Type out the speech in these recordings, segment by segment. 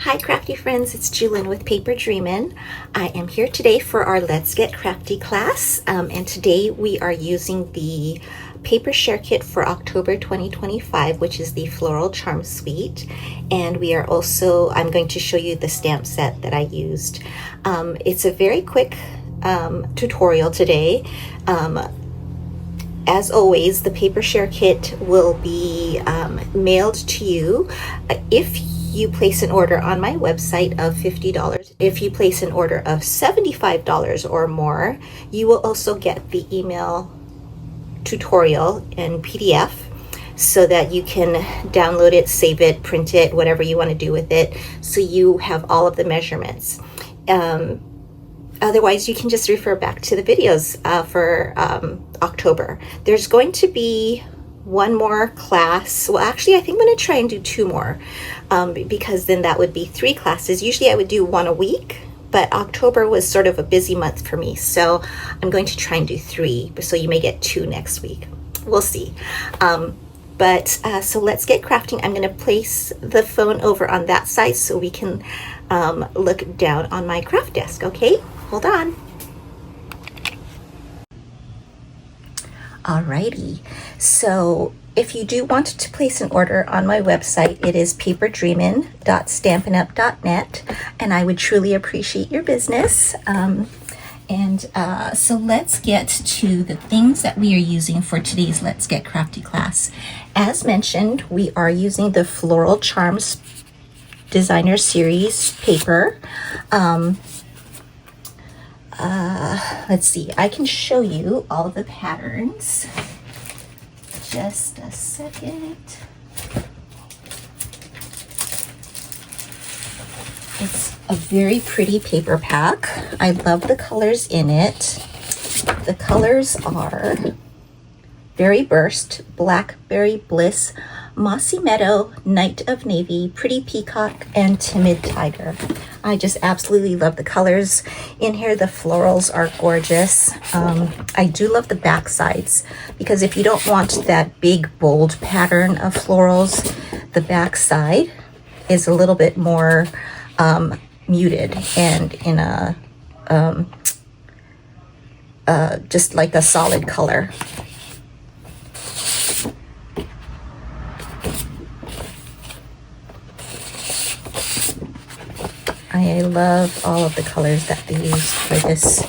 Hi Crafty friends, it's Julyne with Paper Dreamin'. I am here today for our Let's Get Crafty class, and today we are using the paper share kit for October 2025, which is the Floral Charm Suite, and I'm going to show you the stamp set that I used. It's a very quick tutorial today. As always, the paper share kit will be mailed to you if you place an order on my website of $50. If you place an order of $75 or more, you will also get the email tutorial in PDF so that you can download it, save it, print it, whatever you want to do with it, so you have all of the measurements. Otherwise, you can just refer back to the videos for October. There's going to be one more class. Well, actually, I think I'm going to try and do two more because then that would be 3 classes. Usually I would do 1 a week, but October was sort of a busy month for me. So I'm going to try and do 3. So you may get 2 next week. We'll see. So let's get crafting. I'm going to place the phone over on that side so we can look down on my craft desk. Okay, hold on. Alrighty, so if you do want to place an order on my website, it is paperdreamin.stampinup.net, and I would truly appreciate your business. So let's get to the things that we are using for today's Let's Get Crafty class. As mentioned, we are using the Floral Charms Designer Series paper. Let's see, I can show you all of the patterns. Just a second. It's a very pretty paper pack. I love the colors in it. The colors are Berry Burst, Blackberry Bliss, Mossy Meadow, Night of Navy, Pretty Peacock, and Timid Tiger. I just absolutely love the colors in here. The florals are gorgeous. I do love the back sides because if you don't want that big bold pattern of florals, the back side is a little bit more muted and in a just like a solid color. I love all of the colors that they used for this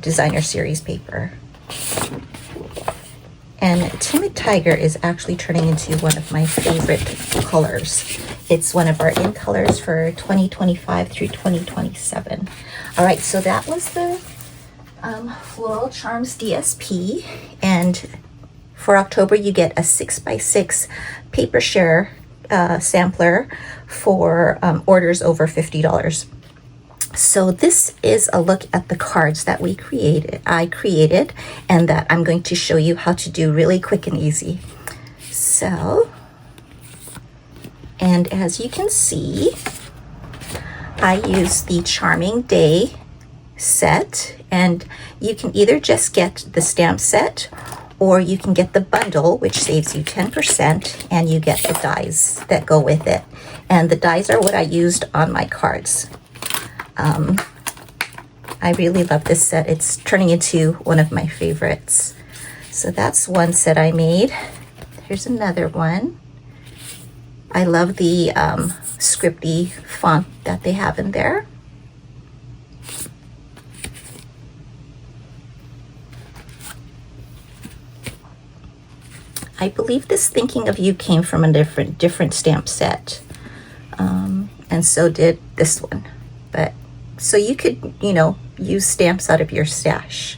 designer series paper. And Timid Tiger is actually turning into one of my favorite colors. It's one of our in colors for 2025 through 2027. All right, so that was the Floral Charms DSP. And for October, you get a 6x6 paper share sampler for orders over $50. So this is a look at the cards that I created, and that I'm going to show you how to do really quick and easy. So, and as you can see, I use the Charming Day set, and you can either just get the stamp set or you can get the bundle, which saves you 10%, and you get the dies that go with it. And the dies are what I used on my cards. I really love this set. It's turning into one of my favorites. So that's one set I made. Here's another one. I love the scripty font that they have in there. I believe this Thinking of You came from a different stamp set, and so did this one. But so you could, use stamps out of your stash.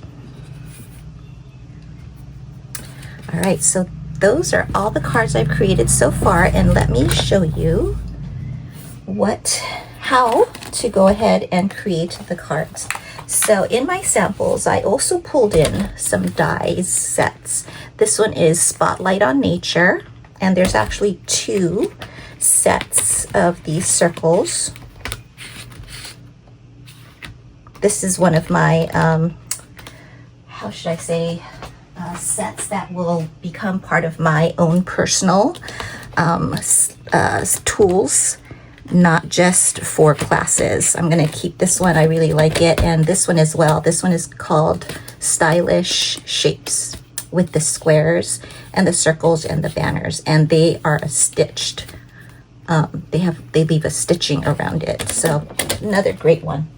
All right, so those are all the cards I've created so far, and let me show you how to go ahead and create the cards. So in my samples, I also pulled in some dies sets. This one is Spotlight on Nature, and there's actually 2 sets of these circles. This is one of my, how should I say, sets that will become part of my own personal tools not just for classes. I'm going to keep this one. I really like it. And this one as well. This one is called Stylish Shapes, with the squares and the circles and the banners. And they are stitched. They leave a stitching around it. So another great one.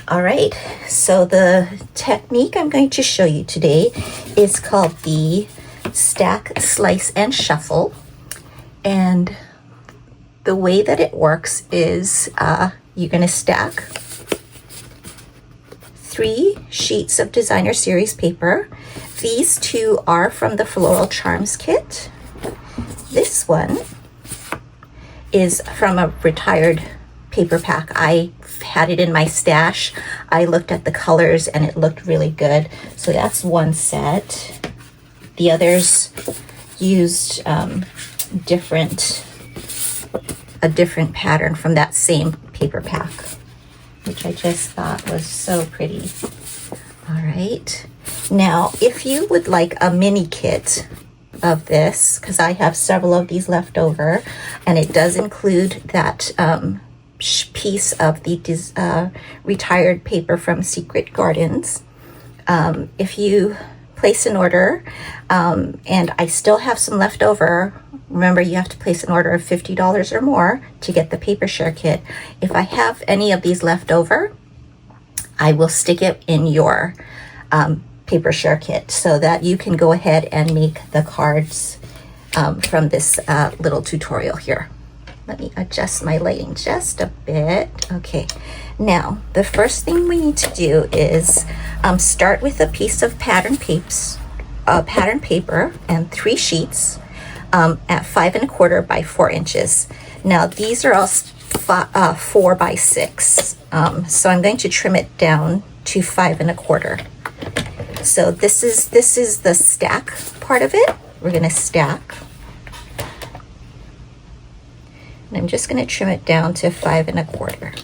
All right, so the technique I'm going to show you today is called the Stack, Slice, and Shuffle. And the way that it works is you're going to stack 3 sheets of Designer Series paper. These 2 are from the Floral Charms kit. This one is from a retired paper pack. I had it in my stash. I looked at the colors and it looked really good. So that's one set. The others used a different pattern from that same paper pack, which I just thought was so pretty. All right. Now, if you would like a mini kit of this, because I have several of these left over, and it does include that piece of the retired paper from Secret Gardens. If you place an order, and I still have some left over, remember you have to place an order of $50 or more to get the paper share kit. If I have any of these left over, I will stick it in your paper share kit so that you can go ahead and make the cards from this little tutorial here. Let me adjust my lighting just a bit. Okay, now the first thing we need to do is start with a piece of pattern paper and 3 sheets at 5 1/4 by 4 inches. Now these are all 4 by 6, so I'm going to trim it down to 5 1/4. So this is the stack part of it. We're going to stack. And I'm just going to trim it down to 5 1/4.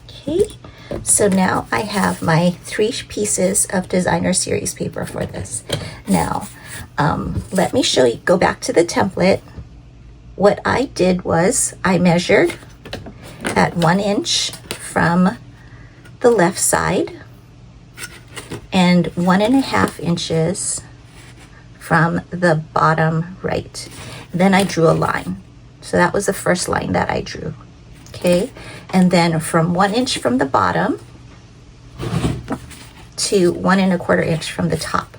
Okay, so now I have my 3 pieces of Designer Series paper for this. Now, let me show you, go back to the template. What I did was I measured at 1 inch from the left side and 1.5 inches from the bottom right. Then I drew a line. So that was the first line that I drew. Okay, and then from 1 inch from the bottom to 1 1/4 inch from the top.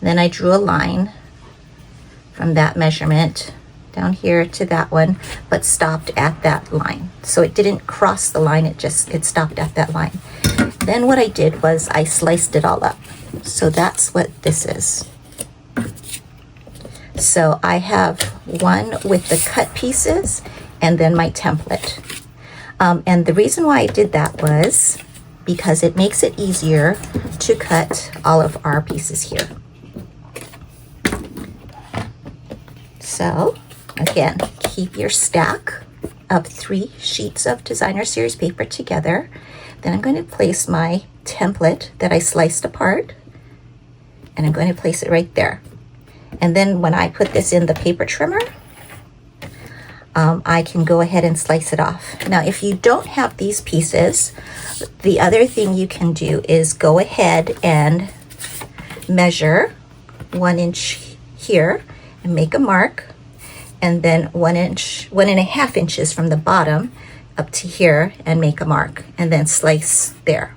Then I drew a line from that measurement down here to that one, but stopped at that line. So it didn't cross the line, it stopped at that line. Then what I did was I sliced it all up. So that's what this is. So I have one with the cut pieces and then my template. And the reason why I did that was because it makes it easier to cut all of our pieces here. So again, keep your stack of 3 sheets of Designer Series paper together. Then I'm going to place my template that I sliced apart, and I'm going to place it right there. And then when I put this in the paper trimmer, I can go ahead and slice it off. Now, if you don't have these pieces, the other thing you can do is go ahead and measure 1 inch here and make a mark, and then 1.5 inches from the bottom up to here and make a mark, and then slice there.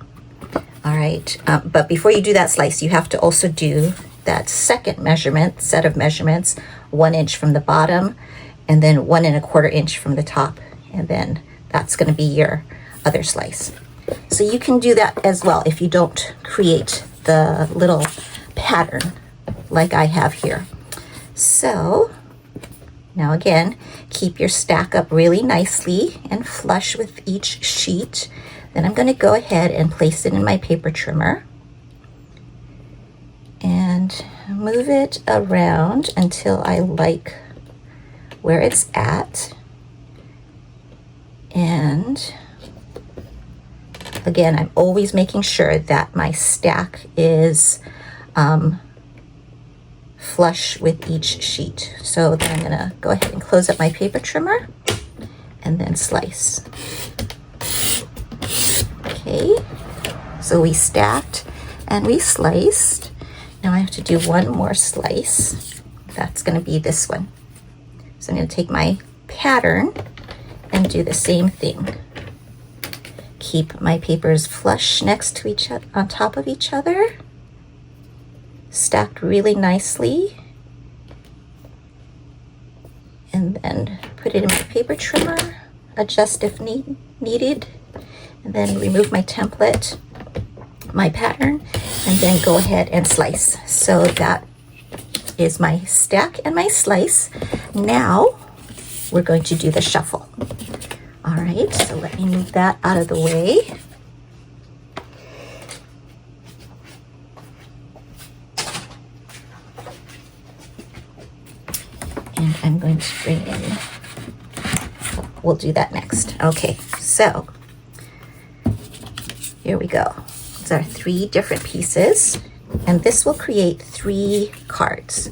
All right, but before you do that slice, you have to also do that second set of measurements, 1 inch from the bottom, and then 1 1/4 inch from the top, and then that's going to be your other slice. So you can do that as well if you don't create the little pattern like I have here. So now again, keep your stack up really nicely and flush with each sheet. Then I'm going to go ahead and place it in my paper trimmer and move it around until I like where it's at. And again, I'm always making sure that my stack is flush with each sheet. So then I'm gonna go ahead and close up my paper trimmer and then slice. Okay, so we stacked and we sliced. Now I have to do one more slice. That's gonna be this one. So I'm gonna take my pattern and do the same thing. Keep my papers flush next to each other, on top of each other, stacked really nicely, and then put it in my paper trimmer, adjust if needed, and then remove my template, my pattern, and then go ahead and slice. So that is my stack and my slice. Now we're going to do the shuffle. All right, so let me move that out of the way. And I'm going to bring in, we'll do that next. Okay, so here we go. These are 3 different pieces, and this will create 3 cards.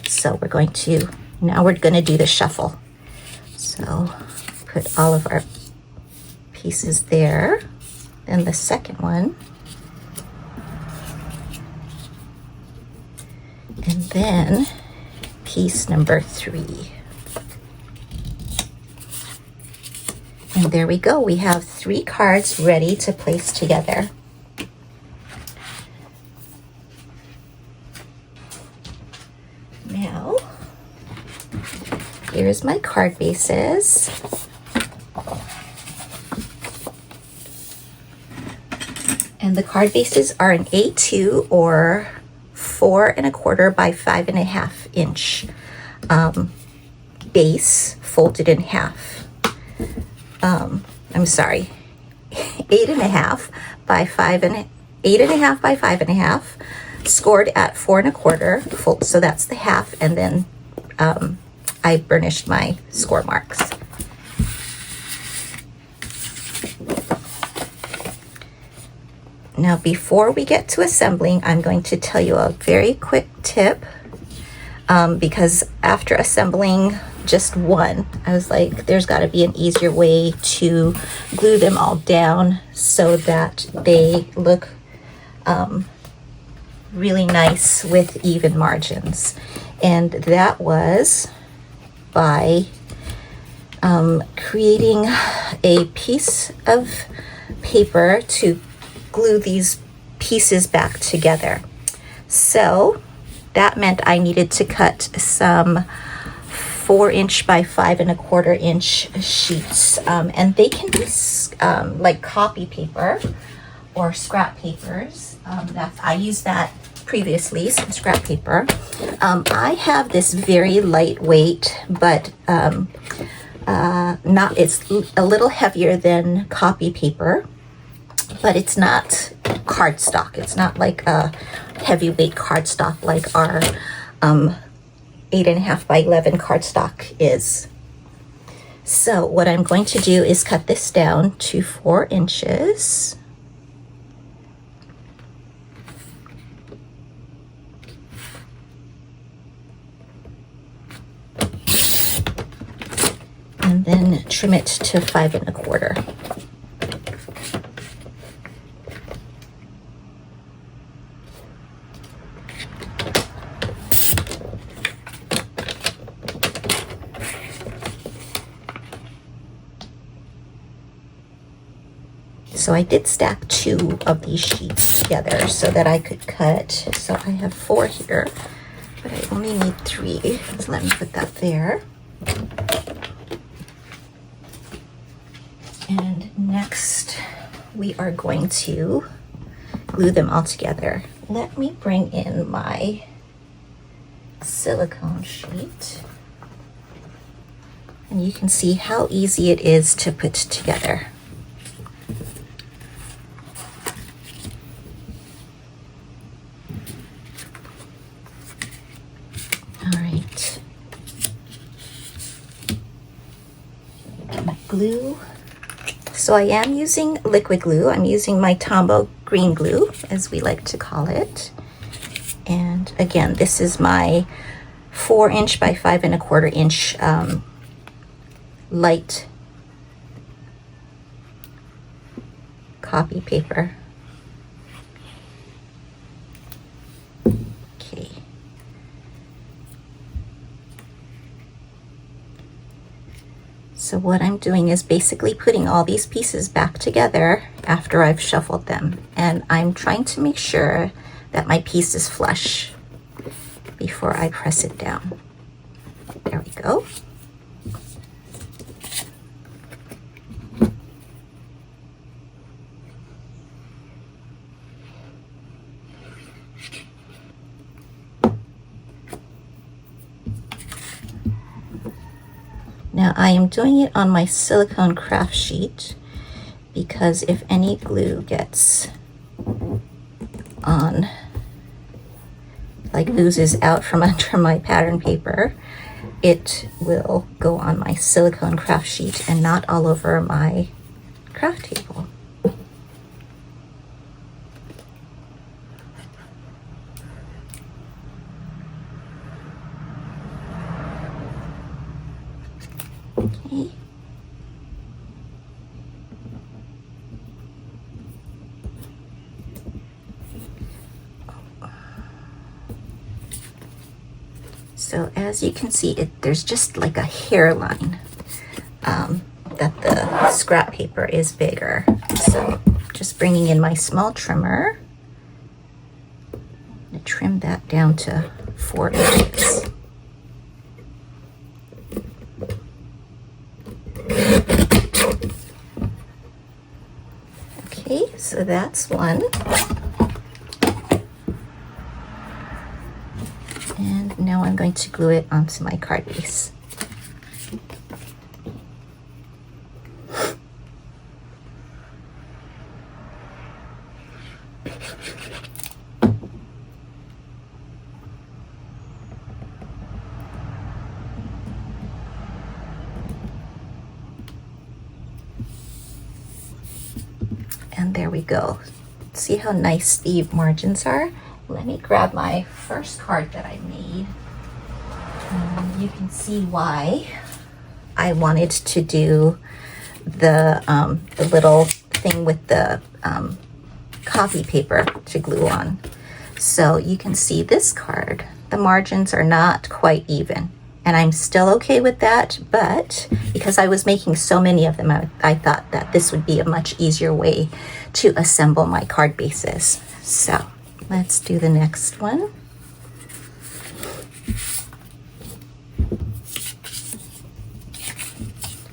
So we're going to, now we're going to do the shuffle. So put all of our pieces there. Then the second one. And then piece number 3. And there we go. We have 3 cards ready to place together. Now, here's my card bases. And the card bases are an A2 or 4 1/4 by 5 1/2 inch base folded in half. I'm sorry, 8 1/2 by 5 8 1/2 by 5 1/2, scored at 4 1/4. So that's the half, and then I burnished my score marks. Now, before we get to assembling, I'm going to tell you a very quick tip, because after assembling just one, I was like, there's got to be an easier way to glue them all down so that they look really nice with even margins. And that was by creating a piece of paper to glue these pieces back together. So that meant I needed to cut some 4 inch by 5 1/4 inch sheets, and they can be like copy paper or scrap papers. I used that previously, some scrap paper. I have this very lightweight, but it's a little heavier than copy paper, but it's not cardstock. It's not like a heavyweight cardstock like our 8 1/2 by 11 cardstock is. So what I'm going to do is cut this down to 4 inches. And then trim it to 5 1/4. So I did stack 2 of these sheets together so that I could cut. So I have 4 here, but I only need 3. So let me put that there. And next we are going to glue them all together. Let me bring in my silicone sheet, and you can see how easy it is to put together. All right, my glue. So I am using liquid glue. I'm using my Tombow green glue, as we like to call it. And again, this is my 4" by 5¼ inch light copy paper. Okay. So what I'm doing is basically putting all these pieces back together after I've shuffled them. And I'm trying to make sure that my piece is flush before I press it down. There we go. Now I am doing it on my silicone craft sheet because if any glue gets on, like oozes out from under my pattern paper, it will go on my silicone craft sheet and not all over my craft table. Okay. So as you can see, there's just like a hairline that the scrap paper is bigger. So just bringing in my small trimmer, I'm gonna trim that down to 4 inches. Okay, so that's one. And now I'm going to glue it onto my card base. And there we go. See how nice the margins are? Let me grab my first card that I made. You can see why I wanted to do the little thing with the copy paper to glue on. So you can see this card, the margins are not quite even. And I'm still okay with that, but because I was making so many of them, I thought that this would be a much easier way to assemble my card bases. So let's do the next one.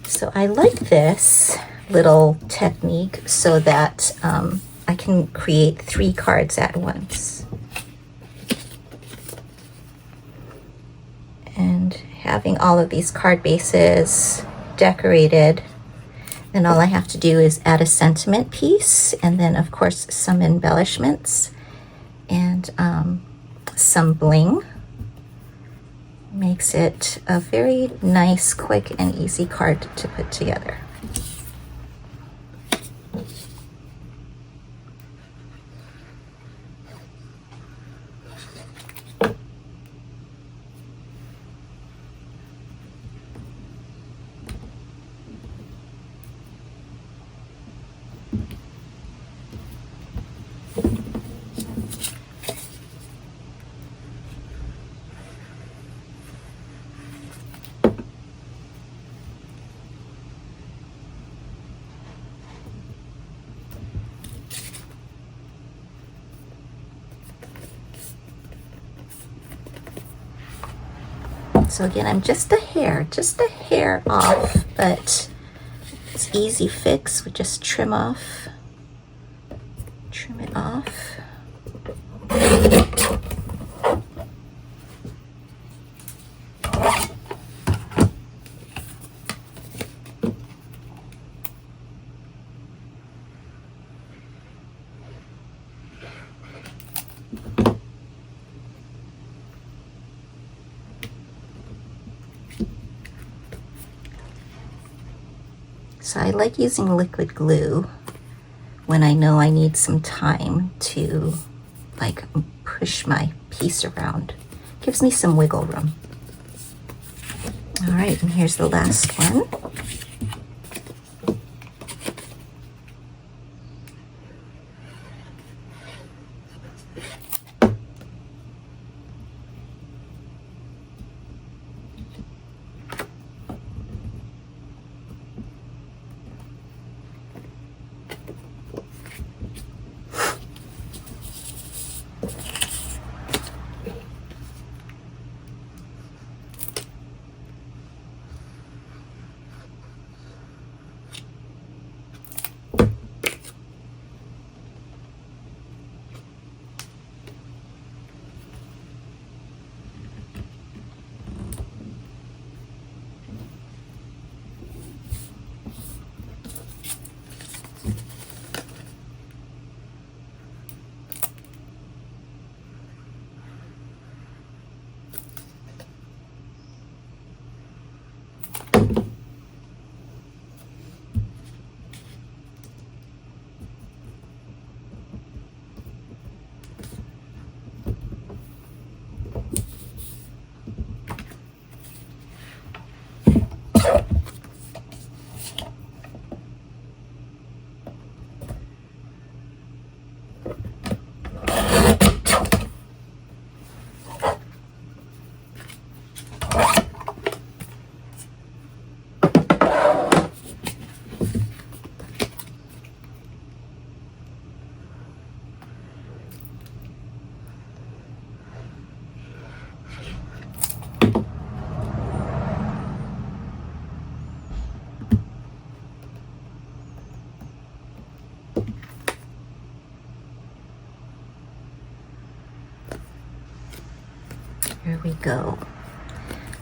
So I like this little technique so that I can create 3 cards at once. And having all of these card bases decorated, then all I have to do is add a sentiment piece and then of course some embellishments and some bling. Makes it a very nice, quick and easy card to put together. So again, I'm just a hair off, but it's easy fix. We just trim it off. So I like using liquid glue when I know I need some time to like push my piece around. Gives me some wiggle room. All right, and here's the last one. Here we go.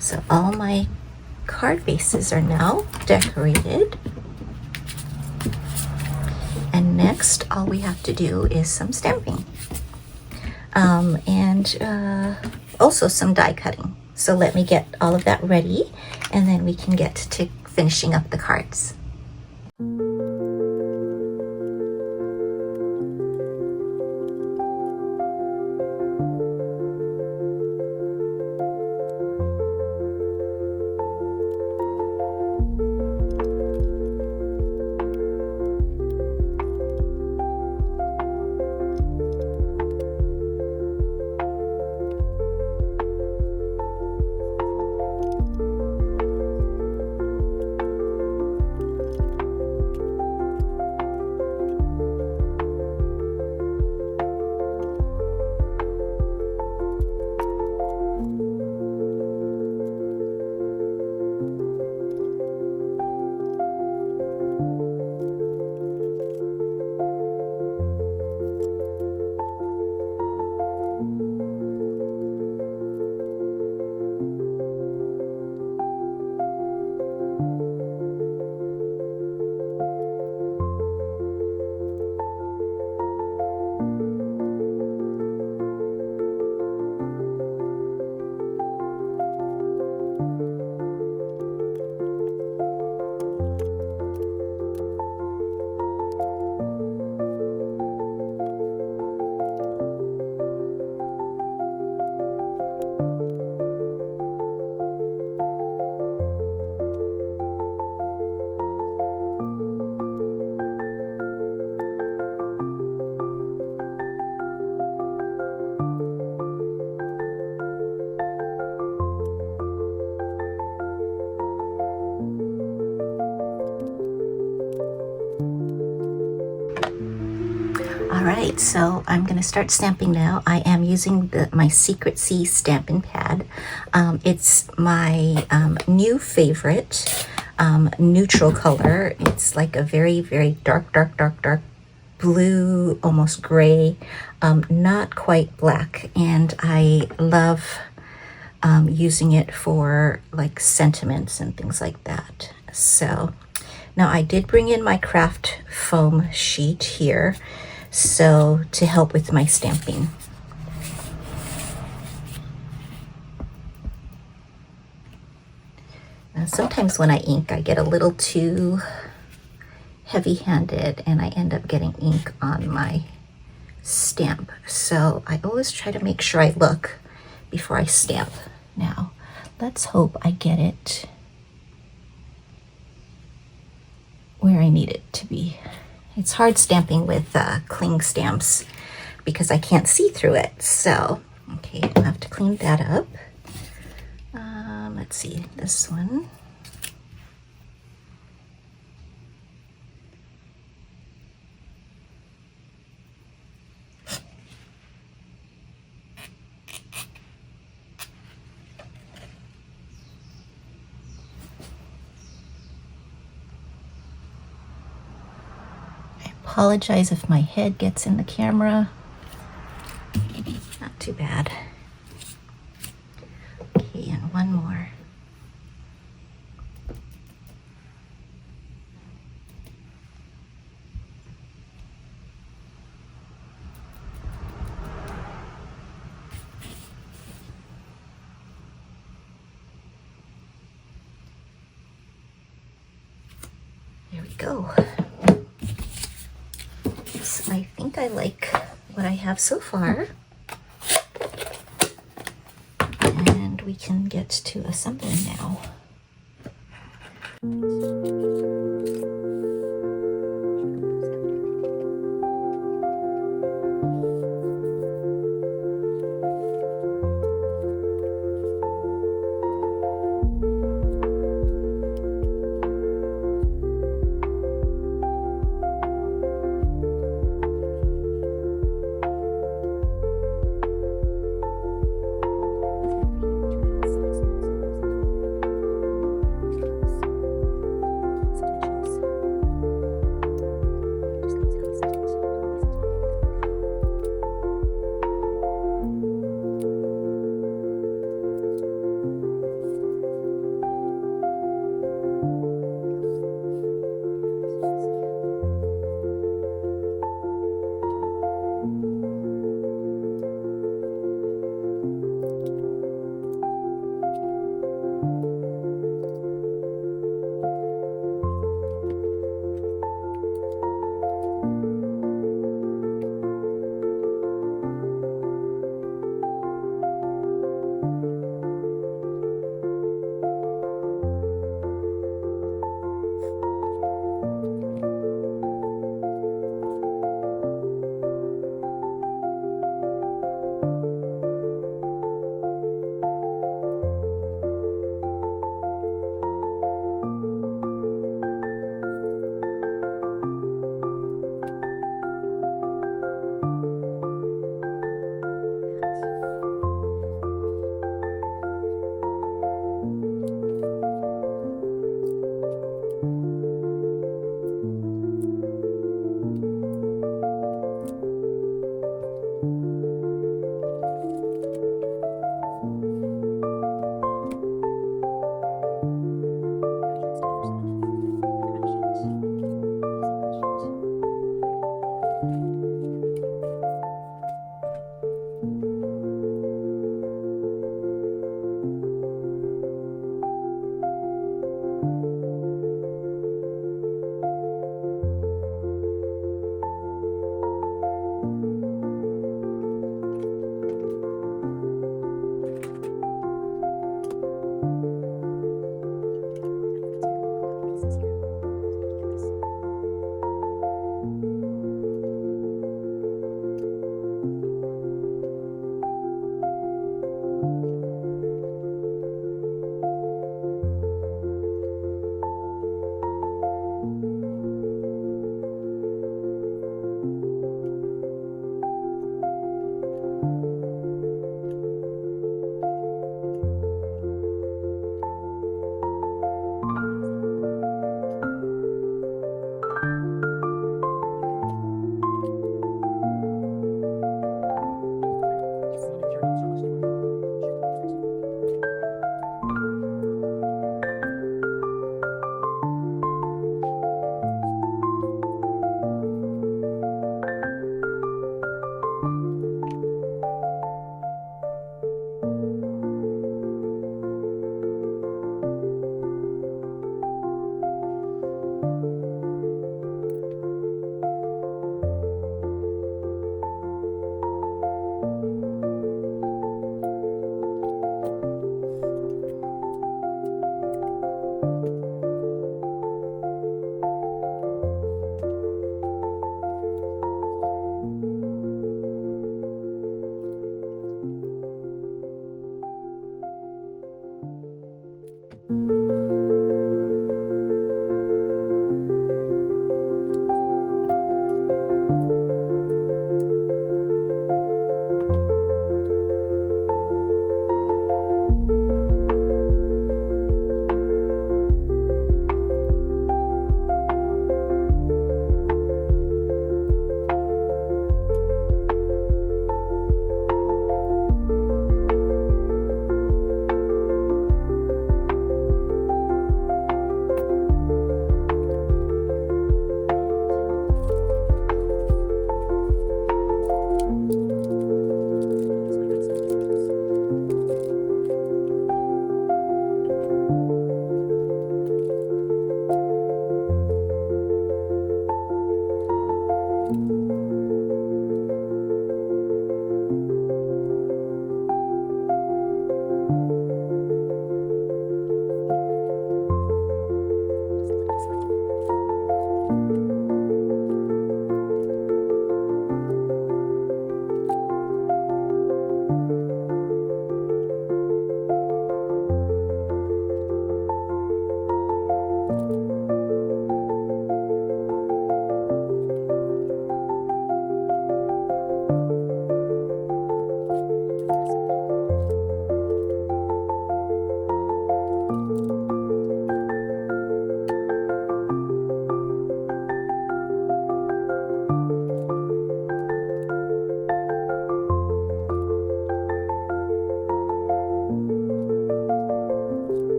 So all my card bases are now decorated. And next, all we have to do is some stamping. And also some die cutting. So let me get all of that ready, and then we can get to finishing up the cards. Alright, so I'm going to start stamping now. I am using my Secret C Stampin' Pad. It's my new favorite neutral color. It's like a very, very dark blue, almost gray, not quite black. And I love using it for like sentiments and things like that. So now I did bring in my craft foam sheet here, so to help with my stamping. Sometimes when I ink, I get a little too heavy-handed and I end up getting ink on my stamp. So I always try to make sure I look before I stamp. Now, let's hope I get it where I need it to be. It's hard stamping with cling stamps because I can't see through it. So, okay, I'll have to clean that up. Let's see, this one. I apologize if my head gets in the camera. Not too bad. Okay, and one more. There we go. So I think I like what I have so far. And we can get to assembling now.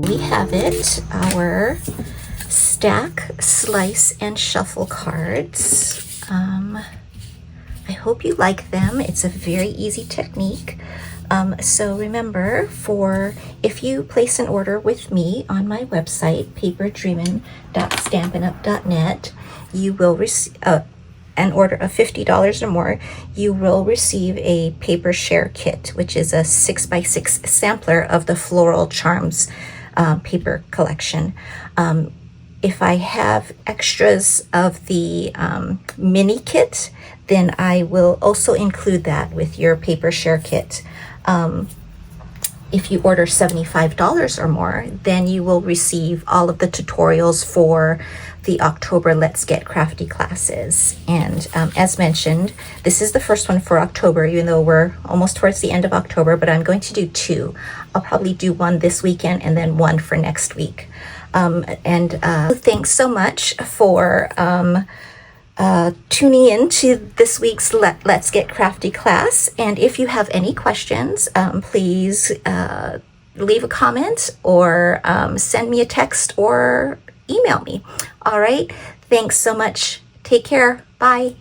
we have it, our stack, slice, and shuffle cards. I hope you like them. It's a very easy technique. So remember, if you place an order with me on my website, paperdreamin.stampinup.net, you will receive an order of $50 or more. You will receive a paper share kit, which is a 6x6 sampler of the Floral Charms paper collection. If I have extras of the mini kit, then I will also include that with your paper share kit. If you order $75 or more, then you will receive all of the tutorials for the October Let's Get Crafty classes. And as mentioned, this is the first one for October, even though we're almost towards the end of October, but I'm going to do two. I'll probably do one this weekend and then one for next week. Thanks so much for tuning in to this week's Let's Get Crafty class. And if you have any questions, please leave a comment or send me a text or email me. All right. Thanks so much. Take care. Bye.